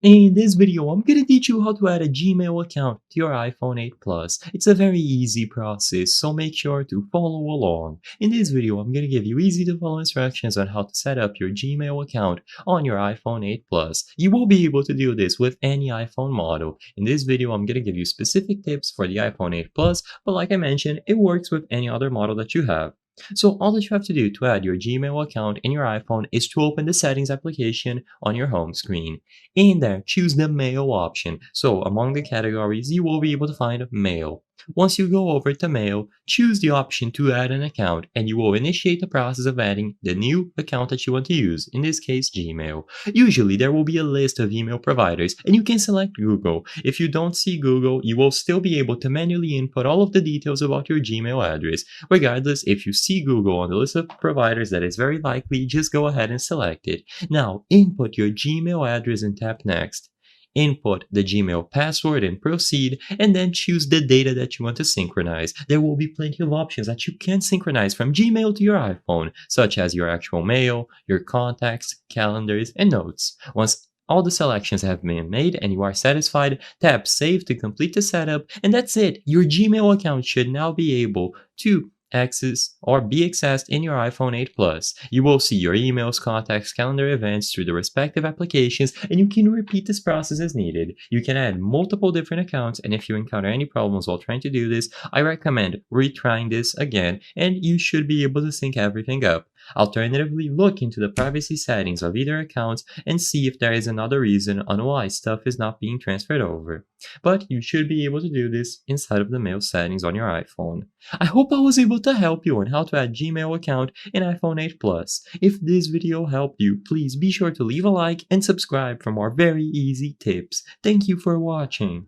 In this video, I'm gonna teach you how to add a Gmail account to your iPhone 8 Plus. It's a very easy process, so make sure to follow along. In this video, I'm gonna give you easy to follow instructions on how to set up your Gmail account on your iPhone 8 Plus. You will be able to do this with any iPhone model. In this video, I'm gonna give you specific tips for the iPhone 8 Plus, but like I mentioned, it works with any other model that you have. So all that you have to do to add your Gmail account in your iPhone is to open the settings application on your home screen. In there, choose the Mail option. So among the categories, you will be able to find Mail. Once you go over to Mail, choose the option to add an account and you will initiate the process of adding the new account that you want to use, in this case Gmail. Usually there will be a list of email providers and you can select Google. If you don't see Google, you will still be able to manually input all of the details about your Gmail address. Regardless, if you see Google on the list of providers, that is very likely, just go ahead and select it. Now, input your Gmail address and tap Next. Input the Gmail password and proceed, and then choose the data that you want to synchronize. There will be plenty of options that you can synchronize from Gmail to your iPhone, such as your actual mail, your contacts, calendars, and notes. Once all the selections have been made and you are satisfied, tap Save to complete the setup, and that's it. Your Gmail account should now be able to access or be accessed in your iPhone 8 Plus. You will see your emails, contacts, calendar events through the respective applications, and you can repeat this process as needed. You can add multiple different accounts, and if you encounter any problems while trying to do this, I recommend retrying this again, and you should be able to sync everything up. Alternatively, look into the privacy settings of either account and see if there is another reason on why stuff is not being transferred over. But you should be able to do this inside of the mail settings on your iPhone. I hope I was able to help you on how to add Gmail account in iPhone 8 Plus. If this video helped you, please be sure to leave a like and subscribe for more very easy tips. Thank you for watching.